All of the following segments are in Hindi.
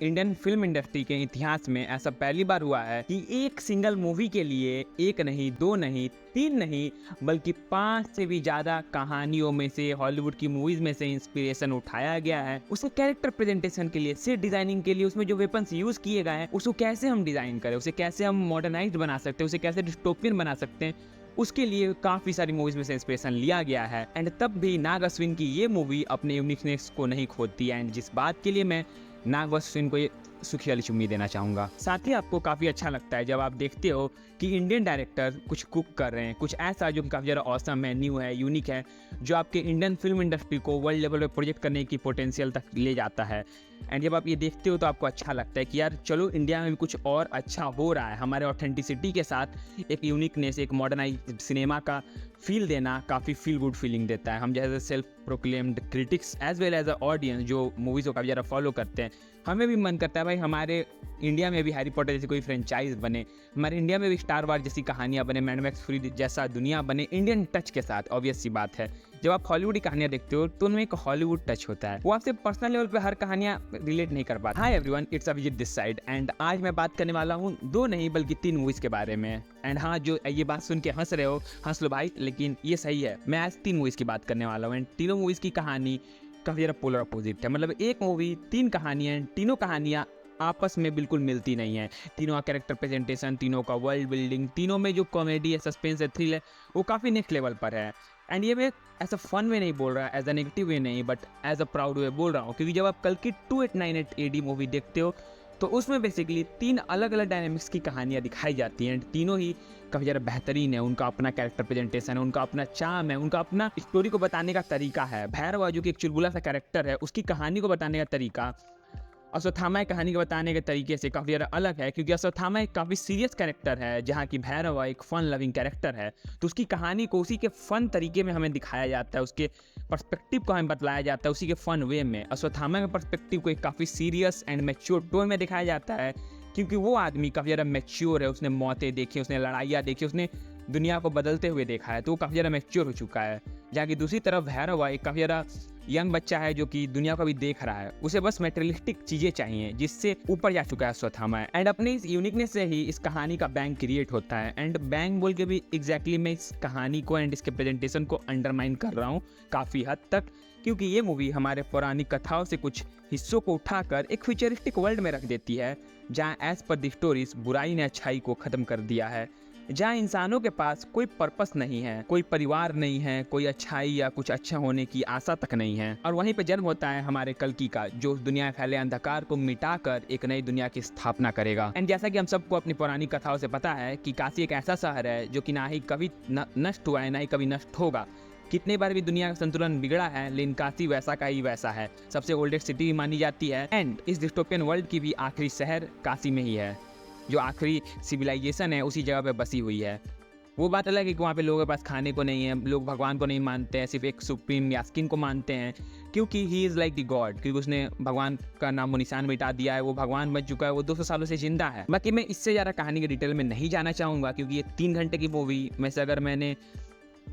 इंडियन फिल्म इंडस्ट्री के इतिहास में ऐसा पहली बार हुआ है कि एक सिंगल मूवी के लिए एक नहीं, दो नहीं, तीन नहीं, बल्कि 5 से भी ज़्यादा कहानियों में से, हॉलीवुड की मूवीज़ में से इंस्पिरेशन उठाया गया है। उसे कैरेक्टर प्रेजेंटेशन के लिए, सेट डिज़ाइनिंग के लिए, उसमें जो वेपन्स यूज़ किए गए हैं, उसको कैसे हम डिज़ाइन करें, उसे कैसे हम मॉडर्नाइज्ड बना सकते हैं, उसे कैसे डिस्टोपियन बना सकते हैं, उसके लिए काफ़ी सारी मूवीज़ में से इंस्पिरेशन लिया गया है। एंड तब भी नाग अश्विन की ये मूवी अपने यूनिकनेस को नहीं खोती है, एंड जिस बात के लिए मैं नाग अश्विन को ये सुखी वाली चुम्मी देना चाहूँगा। साथ ही आपको काफ़ी अच्छा लगता है जब आप देखते हो कि इंडियन डायरेक्टर कुछ कुक कर रहे हैं, कुछ ऐसा जो काफ़ी ज़्यादा ऑसम है, न्यू है, यूनिक है, जो आपके इंडियन फिल्म इंडस्ट्री को वर्ल्ड लेवल पे प्रोजेक्ट करने की पोटेंशियल तक ले जाता है। एंड जब आप ये देखते हो तो आपको अच्छा लगता है कि यार चलो इंडिया में भी कुछ और अच्छा हो रहा है। हमारे ऑथेंटिसिटी के साथ एक यूनिकनेस, एक मॉडर्नाइज सिनेमा का फील देना काफ़ी फील गुड फीलिंग देता है। हम जैसे self proclaimed critics as well as a audience जो मूवीज़ को काफ़ी ज़्यादा फॉलो करते हैं, हमें भी मन करता है भाई हमारे इंडिया में भी हैरी पॉटर जैसी कोई फ्रेंचाइज बने, हमारे इंडिया में भी स्टार वार जैसी कहानियाँ बने, मैड मैक्स फ्री जैसा दुनिया बने, इंडियन टच के साथ। ऑब्वियस सी बात है, जब आप हॉलीवुड की कहानियाँ देखते हो तो उनमें एक हॉलीवुड टच होता है, वो आपसे पर्सनल लेवल पे हर कहानियाँ रिलेट नहीं कर पाती। Hi everyone, it's Abhijit this side, and आज मैं बात करने वाला हूँ 2 नहीं बल्कि 3 मूवीज़ के बारे में। एंड हाँ, जो ये बात सुन के हंस रहे हो, हंस लो भाई, लेकिन ये सही है। मैं आज 3 मूवीज़ की बात करने वाला हूँ, एंड तीनों मूवीज़ की कहानी काफ़ी ज़्यादा पोलर अपोजिट है। मतलब एक मूवी 3 कहानियाँ, तीनों कहानियाँ आपस में बिल्कुल मिलती नहीं है। तीनों का कैरेक्टर प्रेजेंटेशन, तीनों का वर्ल्ड बिल्डिंग, तीनों में जो कॉमेडी है, सस्पेंस है, थ्रिल है, वो काफ़ी नेक्स्ट लेवल पर है। एंड ये मैं एज अ फन वे नहीं बोल रहा, एज अ नेगेटिव वे नहीं, बट एज अ प्राउड वे बोल रहा हूँ, क्योंकि जब आप कल की 2898 AD मूवी देखते हो तो उसमें बेसिकली 3 अलग अलग डायनेमिक्स की कहानियाँ दिखाई जाती हैं, एंड तीनों ही काफ़ी ज़्यादा बेहतरीन है। उनका अपना कैरेक्टर प्रेजेंटेशन है, उनका अपना चार्म है, उनका अपना स्टोरी को बताने का तरीका है। भैरव जो कि एक चुलबुला सा कैरेक्टर है, उसकी कहानी को बताने का तरीका अश्वत्थामा की कहानी को बताने के तरीके से काफ़ी ज़्यादा अलग है, क्योंकि अश्वत्थामा एक काफ़ी सीरियस कैरेक्टर है, जहाँ की भैरव एक फन लविंग कैरेक्टर है। तो उसकी कहानी को उसी के फन तरीके में हमें दिखाया जाता है, उसके पर्सपेक्टिव को हमें बतलाया जाता है उसी के फन वे में। अश्वत्थामा के पर्सपेक्टिव को एक काफ़ी सीरियस एंड मैच्योर टोन में दिखाया जाता है, क्योंकि वो आदमी काफ़ी ज़्यादा मैच्योर है, उसने मौतें देखी, उसने लड़ाइयाँ देखी, उसने दुनिया को बदलते हुए देखा है, तो वो काफ़ी ज़्यादा मैच्योर हो चुका है। जहाँ की दूसरी तरफ भैरव एक काफ़ी ज़्यादा यंग बच्चा है, जो कि दुनिया को भी देख रहा है, उसे बस मेटेरियलिस्टिक चीज़ें चाहिए, जिससे ऊपर जा चुका है अश्वत्थामा। एंड अपने इस यूनिकनेस से ही इस कहानी का बैंग क्रिएट होता है। एंड बैंग बोल के भी एग्जैक्टली मैं इस कहानी को एंड इसके प्रेजेंटेशन को अंडरमाइन कर रहा हूँ काफ़ी हद तक, क्योंकि ये मूवी हमारे पौराणिक कथाओं से कुछ हिस्सों को उठाकर एक फ्यूचरिस्टिक वर्ल्ड में रख देती है, जहाँ एज पर द स्टोरीज बुराई ने अच्छाई को ख़त्म कर दिया है, जहाँ इंसानों के पास कोई पर्पस नहीं है, कोई परिवार नहीं है, कोई अच्छाई या कुछ अच्छा होने की आशा तक नहीं है। और वहीं पे जन्म होता है हमारे कल्कि का, जो उस दुनिया में फैले अंधकार को मिटाकर एक नई दुनिया की स्थापना करेगा। एंड जैसा कि हम सबको अपनी पुरानी कथाओं से पता है कि काशी एक ऐसा शहर है जो कि ना ही कभी नष्ट हुआ है, ना ही कभी नष्ट होगा। कितने बार भी दुनिया का संतुलन बिगड़ा है, लेकिन काशी वैसा का ही वैसा है, सबसे ओल्डेस्ट सिटी मानी जाती है। एंड इस डिस्टोपियन वर्ल्ड की भी आखिरी शहर काशी में ही है, जो आखिरी सिविलाइजेशन है उसी जगह पे बसी हुई है। वो बात अलग है कि वहाँ पे लोगों के पास खाने को नहीं है, लोग भगवान को नहीं मानते हैं, सिर्फ एक सुप्रीम यास्किन को मानते हैं, क्योंकि he is like the God, क्योंकि उसने भगवान का नाम वो निशान मिटा दिया है, वो भगवान बन चुका है, वो 200 सालों से जिंदा है। बाकी मैं इससे ज़्यादा कहानी के डिटेल में नहीं जाना चाहूँगा, क्योंकि ये 3 घंटे की मूवी में से अगर मैंने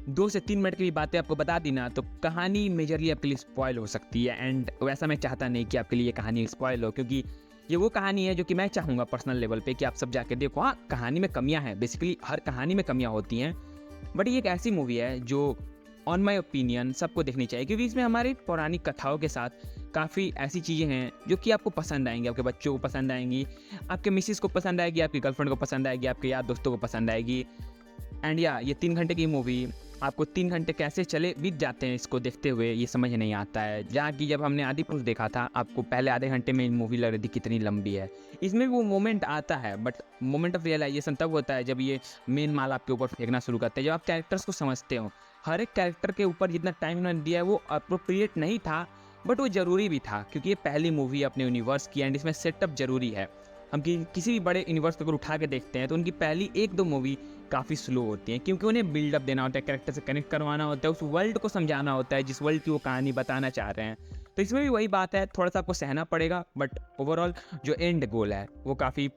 2 से 3 मिनट की भी बातें आपको बता दी ना, तो कहानी मेजरली आपके लिए स्पॉइल हो सकती है। एंड वैसा मैं चाहता नहीं कि आपके लिए ये कहानी स्पॉइल हो, क्योंकि ये वो कहानी है जो कि मैं चाहूँगा पर्सनल लेवल पे कि आप सब जाके देखो। हाँ, कहानी में कमियां हैं, बेसिकली हर कहानी में कमियां होती हैं, बट ये एक ऐसी मूवी है जो ऑन माय ओपिनियन सबको देखनी चाहिए, क्योंकि इसमें हमारी पौराणिक कथाओं के साथ काफ़ी ऐसी चीज़ें हैं जो कि आपको पसंद आएंगी, आपके बच्चों को पसंद आएंगी, आपके मिसिस को पसंद आएगी, आपकी गर्लफ्रेंड को पसंद आएगी, आपके यार दोस्तों को पसंद आएगी। एंड या ये 3 घंटे की मूवी आपको 3 घंटे कैसे चले बीत जाते हैं इसको देखते हुए ये समझ नहीं आता है। जहाँ कि जब हमने आदि पुरुष देखा था, आपको पहले आधे घंटे में मूवी लग रही थी कितनी लंबी है। इसमें भी वो मोमेंट आता है, बट मोमेंट ऑफ रियलाइजेशन तब होता है जब ये मेन माल आपके ऊपर फेंकना शुरू करते हैं, जब आप कैरेक्टर्स को समझते हो। हर एक कैरेक्टर के ऊपर जितना टाइम उन्होंने दिया है वो अप्रोप्रिएट नहीं था, बट वो ज़रूरी भी था, क्योंकि ये पहली मूवी अपने यूनिवर्स की, एंड इसमें सेटअप ज़रूरी है। हम किसी भी बड़े यूनिवर्स को अगर उठा के देखते हैं तो उनकी पहली 1-2 मूवी काफ़ी स्लो होती हैं, क्योंकि उन्हें बिल्डअप देना होता है, कैरेक्टर से कनेक्ट करवाना होता है, उस वर्ल्ड को समझाना होता है जिस वर्ल्ड की वो कहानी बताना चाह रहे हैं। तो इसमें भी वही बात है, थोड़ा सा आपको सहना पड़ेगा, बट ओवरऑल जो एंड गोल है वो काफ़ी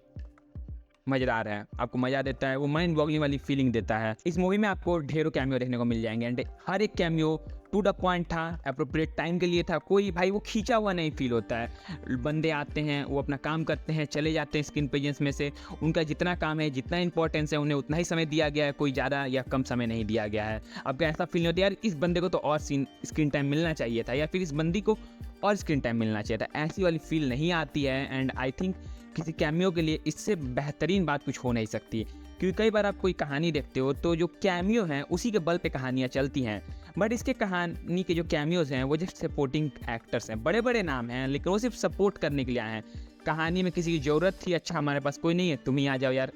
मज़ेदार है, आपको मज़ा देता है, वो माइंड बॉगलिंग वाली फीलिंग देता है। इस मूवी में आपको ढेरों कैमियो देखने को मिल जाएंगे एंड हर एक कैमियो टू द पॉइंट था, एप्रोप्रिएट टाइम के लिए था। कोई भाई वो खींचा हुआ नहीं फील होता है। बंदे आते हैं, वो अपना काम करते हैं, चले जाते हैं स्क्रीन प्रेजेंस में से। उनका जितना काम है, जितना इंपॉर्टेंस है, उन्हें उतना ही समय दिया गया है, कोई ज़्यादा या कम समय नहीं दिया गया है। आपको ऐसा फील नहीं होता यार इस बंदे को तो और स्क्रीन टाइम मिलना चाहिए था, या फिर इस बंदी को और स्क्रीन टाइम मिलना चाहिए था। ऐसी वाली फील नहीं आती है एंड आई थिंक किसी कैमियो के लिए इससे बेहतरीन बात कुछ हो नहीं सकती। क्योंकि कई बार आप कोई कहानी देखते हो तो जो कैमियो हैं उसी के बल पे कहानियाँ चलती हैं, बट इसके कहानी के जो कैमियोज हैं वो जस्ट सपोर्टिंग एक्टर्स हैं। बड़े बड़े नाम हैं लेकिन वो सिर्फ सपोर्ट करने के लिए आए हैं। कहानी में किसी की ज़रूरत थी, अच्छा हमारे पास कोई नहीं है, तुम ही आ जाओ यार,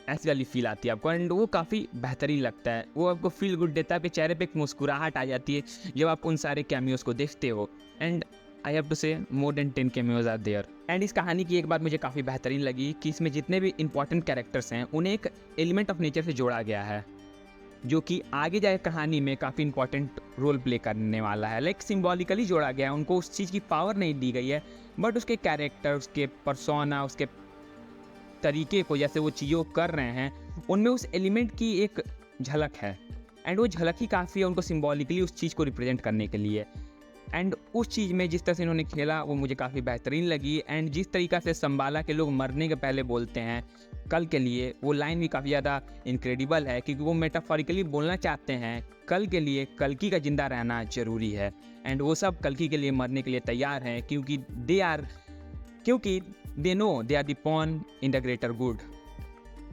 ऐसी वाली फील आती है आपको एंड वो काफ़ी बेहतरीन लगता है। वो आपको फील गुड देता है, आपके चेहरे पे एक मुस्कुराहट आ जाती है जब आप उन सारे कैमियोज को देखते हो। And I have to say more than 10 cameos are there. And इस कहानी की एक बात मुझे काफ़ी बेहतरीन लगी कि इसमें जितने भी इंपॉर्टेंट कैरेक्टर्स हैं उन्हें एक एलिमेंट ऑफ नेचर से जोड़ा गया है, जो कि आगे जाए कहानी में काफ़ी इंपॉर्टेंट रोल प्ले करने वाला है। लाइक सिम्बॉलिकली जोड़ा गया है, उनको उस चीज़ की पावर नहीं दी गई है, बट उसके कैरेक्टर, उसके परसोना, उसके तरीके को, जैसे वो चीज़ों कर रहे हैं, उनमें उस एलिमेंट की एक झलक है। एंड वो झलक ही काफ़ी है उनको सिम्बॉलिकली उस चीज़ को रिप्रेजेंट करने के लिए। एंड उस चीज़ में जिस तरह से इन्होंने खेला वो मुझे काफ़ी बेहतरीन लगी। एंड जिस तरीक़ा से संबाला के लोग मरने के पहले बोलते हैं कल के लिए, वो लाइन भी काफ़ी ज़्यादा इनक्रेडिबल है, क्योंकि वो मेटाफोरिकली बोलना चाहते हैं कल के लिए कल्कि का ज़िंदा रहना ज़रूरी है। एंड वो सब कल्कि के लिए मरने के लिए तैयार हैं, क्योंकि they know they are the pawn in the greater good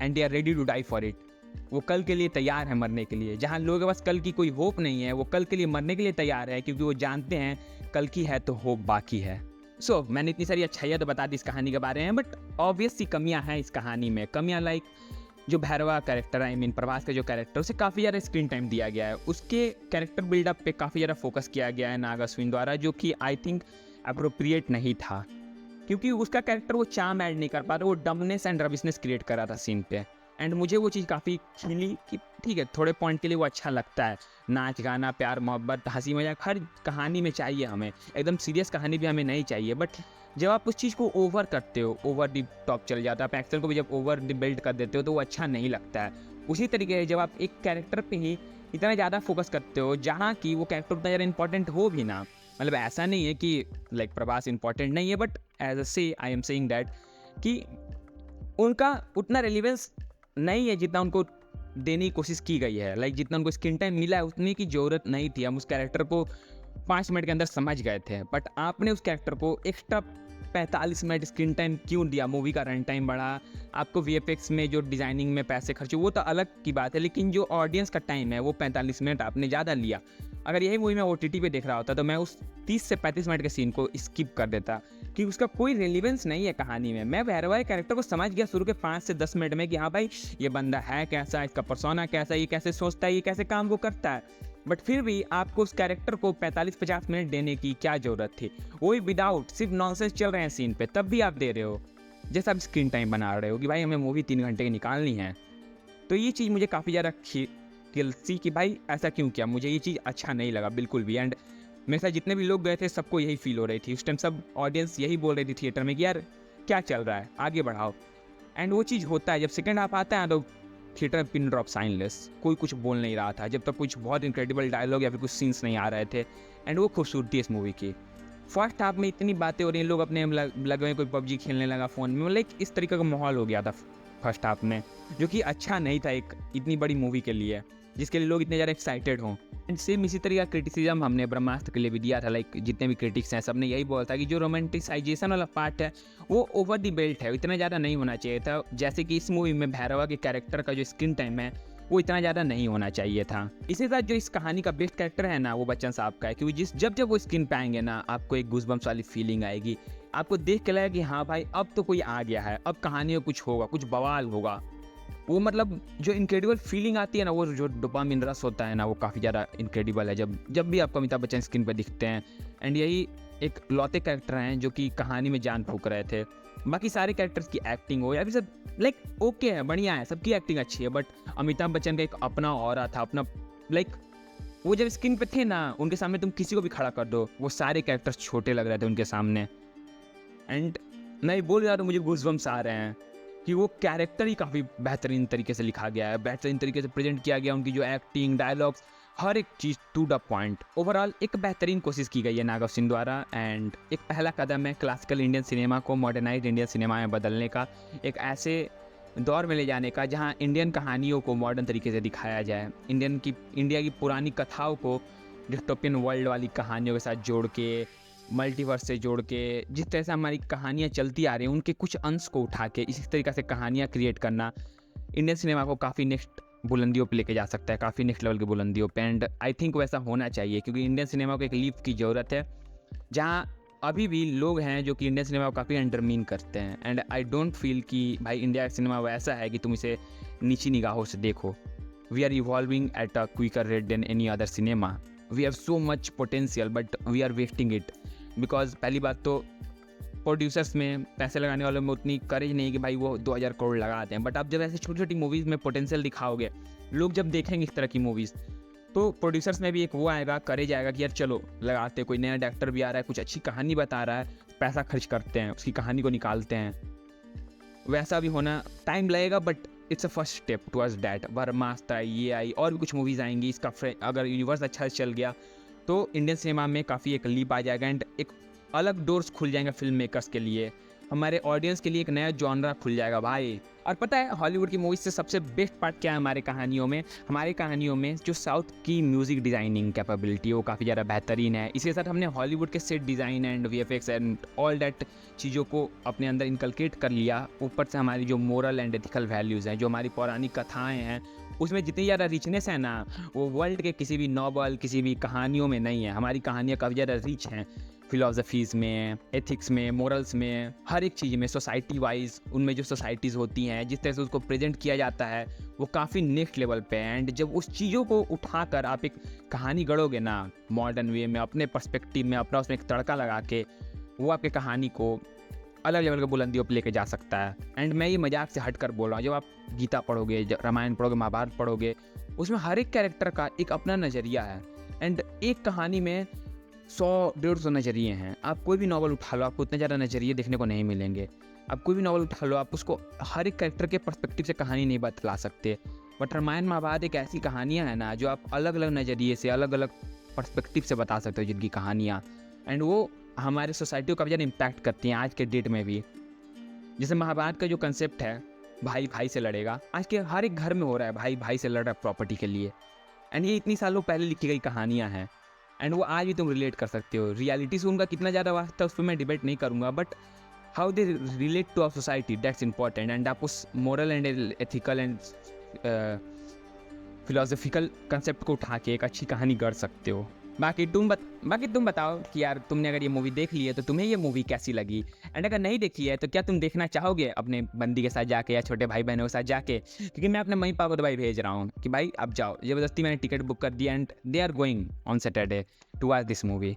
and they are ready to die for it. वो कल के लिए तैयार है मरने के लिए। जहाँ लोगों के पास कल की कोई होप नहीं है, वो कल के लिए मरने के लिए तैयार है, क्योंकि वो जानते हैं कल की है तो होप बाकी है। सो मैंने इतनी सारी अच्छाइयाँ तो बता दी इस कहानी के बारे में, बट ऑब्वियस सी कमियाँ हैं इस कहानी में। कमियाँ लाइक जो Bhairahawa character, I mean Prabhas का जो कैरेक्टर, उसे काफ़ी ज़्यादा स्क्रीन टाइम दिया गया है। उसके कैरेक्टर बिल्डअप पे काफ़ी ज़्यादा फोकस किया गया है नाग अश्विन द्वारा, जो कि आई थिंक अप्रोप्रिएट नहीं था, क्योंकि उसका कैरेक्टर वो चार्म ऐड नहीं कर पा रहा, वो डमनेस एंड रबिशनेस क्रिएट कर रहा था सीन पे। एंड मुझे वो चीज़ काफ़ी खिली कि ठीक है, थोड़े पॉइंट के लिए वो अच्छा लगता है। नाच गाना, प्यार मोहब्बत, हंसी मजाक हर कहानी में चाहिए हमें, एकदम सीरियस कहानी भी हमें नहीं चाहिए। बट जब आप उस चीज़ को ओवर करते हो, ओवर द टॉप चल जाता है, आप एक्टर को भी जब ओवर द बिल्ड कर देते हो तो वो अच्छा नहीं लगता है। उसी तरीके से जब आप एक कैरेक्टर पे ही इतना ज़्यादा फोकस करते हो जहाँ की वो कैरेक्टर उतना ज़्यादा इंपॉर्टेंट हो भी ना, मतलब ऐसा नहीं है कि लाइक प्रभास इंपॉर्टेंट नहीं है, बट एज अ से आई एम सेइंग दैट कि उनका उतना रेलिवेंस नहीं है जितना उनको देने की कोशिश की गई है। लाइक जितना उनको स्क्रीन टाइम मिला है उतनी की ज़रूरत नहीं थी। हम उस कैरेक्टर को 5 मिनट के अंदर समझ गए थे, बट आपने उस कैरेक्टर को एक्स्ट्रा 45 मिनट स्क्रीन टाइम क्यों दिया? मूवी का रन टाइम बढ़ा, आपको वीएफएक्स में जो डिज़ाइनिंग में पैसे खर्चे वो तो अलग की बात है, लेकिन जो ऑडियंस का टाइम है वो 45 मिनट आपने ज़्यादा लिया। अगर यही मूवी मैं ओटीटी पे देख रहा होता तो मैं उस 30 से 35 मिनट के सीन को स्किप कर देता, कि उसका कोई रेलिवेंस नहीं है कहानी में। मैं भैरवा कैरेक्टर को समझ गया शुरू के 5 से 10 मिनट में कि हाँ भाई ये बंदा है कैसा, इसका पर्सोना कैसा, ये कैसे सोचता है, ये कैसे काम वो करता है। बट फिर भी आपको उस कैरेक्टर को 45-50 मिनट देने की क्या ज़रूरत थी? वो भी विदाउट, सिर्फ नॉनसेंस चल रहे हैं सीन पे, तब भी आप दे रहे हो। जैसा आप स्क्रीन टाइम बना रहे हो कि भाई हमें मूवी 3 घंटे की निकालनी है। तो ये चीज़ मुझे काफ़ी ज़्यादा खिलसी कि भाई ऐसा क्यों किया, मुझे ये चीज़ अच्छा नहीं लगा बिल्कुल भी। एंड मेरे साथ जितने भी लोग गए थे सबको यही फील हो रही थी उस टाइम, सब ऑडियंस यही बोल रही थी थिएटर में कि यार क्या चल रहा है, आगे बढ़ाओ। एंड वो चीज़ होता है जब सेकेंड हाफ आता है तो थिएटर में पिन ड्रॉप साइनलेस, कोई कुछ बोल नहीं रहा था जब तक कुछ बहुत इनक्रेडिबल डायलॉग या फिर कुछ सीन्स नहीं आ रहे थे। एंड वो खूबसूरती इस मूवी की। फर्स्ट हाफ में इतनी बातें हो रही हैं, लोग अपने लगे हुए कोई पबजी खेलने लगा फ़ोन में, लाइक इस तरीके का माहौल हो गया था फर्स्ट हाफ में, जो कि अच्छा नहीं था एक इतनी बड़ी मूवी के लिए जिसके लिए लोग इतने ज़्यादा एक्साइटेड हों। एंड सेम इसी तरह का क्रिटिसिज्म हमने ब्रह्मास्त्र के लिए भी दिया था। लाइक जितने भी क्रिटिक्स हैं सबने यही बोला था कि जो रोमांटिसाइजेशन वाला पार्ट है वो ओवर द बेल्ट है, इतना ज़्यादा नहीं होना चाहिए था। जैसे कि इस मूवी में भैरवा के कैरेक्टर का जो स्क्रीन टाइम है वो इतना ज़्यादा नहीं होना चाहिए था। इसी साथ जो इस कहानी का बेस्ट कैरेक्टर है ना वो बच्चन साहब का है, क्योंकि जब वो स्क्रीन पे आएंगे ना आपको एक गूज़बम्प्स वाली फीलिंग आएगी। आपको देख के लगेगा कि हाँ भाई अब तो कोई आ गया है, अब कहानी में कुछ होगा, कुछ बवाल होगा। वो मतलब जो इनक्रेडिबल फीलिंग आती है ना, वो जो डोपामिन रश होता है ना, वो काफ़ी ज़्यादा इनक्रेडिबल है जब भी आपको अमिताभ बच्चन स्क्रीन पर दिखते हैं। एंड यही एक लौते कैरेक्टर हैं जो कि कहानी में जान फूंक रहे थे। बाकी सारे कैरेक्टर्स की एक्टिंग हो या फिर सब लाइक ओके है, बढ़िया है, सबकी एक्टिंग अच्छी है, बट अमिताभ बच्चन का एक अपना ऑरा था, अपना लाइक वो जब स्क्रीन पे थे ना उनके सामने तुम किसी को भी खड़ा कर दो, वो सारे कैरेक्टर्स छोटे लग रहे थे उनके सामने। एंड मैं बोल रहा तो मुझे गूज़बम्प्स आ रहे हैं कि वो कैरेक्टर ही काफ़ी बेहतरीन तरीके से लिखा गया है, बेहतरीन तरीके से प्रेजेंट किया गया, उनकी जो एक्टिंग, डायलॉग्स, हर एक चीज़ टू द पॉइंट। ओवरऑल एक बेहतरीन कोशिश की गई है नागव सिंह द्वारा, एंड एक पहला कदम है क्लासिकल इंडियन सिनेमा को मॉडर्नाइज्ड इंडियन सिनेमा में बदलने का, एक ऐसे दौर में ले जाने का जहां इंडियन कहानियों को मॉडर्न तरीके से दिखाया जाए, इंडिया की पुरानी कथाओं को डिस्टोपियन वर्ल्ड वाली कहानियों के साथ जोड़ के, मल्टीवर्स से जोड़ के, जिस तरह से हमारी कहानियाँ चलती आ रही हैं उनके कुछ अंश को उठा के इसी तरीक़े से कहानियाँ क्रिएट करना इंडियन सिनेमा को काफ़ी नेक्स्ट बुलंदियों पे लेके जा सकता है, काफ़ी नेक्स्ट लेवल की बुलंदियों पे। एंड आई थिंक वैसा होना चाहिए, क्योंकि इंडियन सिनेमा को एक लीप की ज़रूरत है जहाँ अभी भी लोग हैं जो कि इंडियन सिनेमा को काफ़ी अंडरमीन करते हैं। एंड आई डोंट फील कि भाई इंडिया का सिनेमा वैसा है कि तुम इसे नीची निगाहों से देखो। We are evolving at a quicker rate than any other cinema. We have so much potential but we are wasting it, because पहली बात तो प्रोड्यूसर्स में, पैसे लगाने वालों में उतनी करेज नहीं कि भाई वो 2000 करोड़ लगाते हैं। बट आप जब ऐसे छोटी छोटी मूवीज़ में पोटेंशियल दिखाओगे, लोग जब देखेंगे इस तरह की मूवीज़, तो प्रोड्यूसर्स में भी एक वो आएगा, करेज आएगा कि यार चलो लगाते, कोई नया डायरेक्टर भी आ रहा है, कुछ अच्छी कहानी बता रहा है, पैसा खर्च करते हैं, उसकी कहानी को निकालते हैं। वैसा भी होना टाइम लगेगा, but it's a first step towards that. Brahmastra, ये आई, और भी कुछ मूवीज़ आएंगी। इसका अगर यूनिवर्स अच्छा से चल गया तो इंडियन सिनेमा में काफ़ी एक लीप आ जाएगा, एंड एक अलग डोर्स खुल जाएंगे फिल्म मेकर्स के लिए, हमारे ऑडियंस के लिए एक नया जॉनरा खुल जाएगा भाई। और पता है हॉलीवुड की मूवीज से सबसे बेस्ट पार्ट क्या है हमारी कहानियों में जो साउथ की म्यूज़िक डिज़ाइनिंग कैपेबिलिटी वो काफ़ी ज़्यादा बेहतरीन है। इसके साथ हमने हॉलीवुड के set design and VFX and all that चीज़ों को अपने अंदर इनकलकेट कर लिया। ऊपर से हमारी जो मोरल एंड एथिकल वैल्यूज़ हैं, जो हमारी पौराणिक कथाएँ हैं, उसमें जितनी ज़्यादा रिचनेस है ना, वो वर्ल्ड के किसी भी नॉवल, किसी भी कहानियों में नहीं है। हमारी कहानियाँ काफ़ी ज़्यादा रिच हैं फिलोसफीज़ में, एथिक्स में, मोरल्स में, हर एक चीज़ में, सोसाइटी वाइज उनमें जो सोसाइटीज़ होती हैं, जिस तरह से उसको प्रेजेंट किया जाता है वो काफ़ी नेक्स्ट लेवल पे है। एंड जब उस चीज़ों को उठाकर आप एक कहानी गढ़ोगे ना मॉडर्न वे में, अपने पर्सपेक्टिव में, अपना उसमें एक तड़का लगा के, वो आपके कहानी को अलग लेवल के बुलंदियों पर लेके जा सकता है। एंड मैं ये मजाक से हट कर बोल रहा हूँ, जब आप गीता पढ़ोगे, रामायण पढ़ोगे, महाभारत पढ़ोगे, उसमें हर एक कैरेक्टर का एक अपना नज़रिया है। एंड एक कहानी में 100-150 नज़रिए हैं। आप कोई भी नॉवल उठा लो, आपको उतने ज़्यादा नज़रिए देखने को नहीं मिलेंगे। आप कोई भी नॉवल उठा लो, आप उसको हर एक कैरेक्टर के पर्सपेक्टिव से कहानी नहीं बतला सकते। बट रामायण महाभारत एक ऐसी कहानियाँ हैं ना जो आप अलग अलग नज़रिए से, अलग अलग पर्सपेक्टिव से बता सकते हो जिनकी कहानियाँ, एंड वो हमारे सोसाइटी को काफ़ी ज़्यादा इम्पैक्ट करती हैं आज के डेट में भी। जैसे महाभारत का जो कंसेप्ट है, भाई भाई से लड़ेगा, आज के हर एक घर में हो रहा है, भाई भाई से लड़ रहा है प्रॉपर्टी के लिए। एंड ये इतनी सालों पहले लिखी गई कहानियाँ हैं, एंड वो आज भी तुम रिलेट कर सकते हो। रियलिटी से उनका कितना ज़्यादा वास्ता उस पर मैं डिबेट नहीं करूँगा, but how they relate to our society, that's important. And आप उस moral and ethical and philosophical concept को उठा के एक अच्छी कहानी गढ़ सकते हो। बाकी तुम बताओ कि यार तुमने अगर ये मूवी देख ली है तो तुम्हें ये मूवी कैसी लगी, एंड अगर नहीं देखी है तो क्या तुम देखना चाहोगे अपने बंदी के साथ जाके या छोटे भाई बहनों के साथ जाके, क्योंकि मैं अपने मम्मी पापा को भाई भेज रहा हूँ कि भाई आप जाओ। ज़बरदस्ती मैंने टिकट बुक कर दिया, and they are going on Saturday to watch this movie.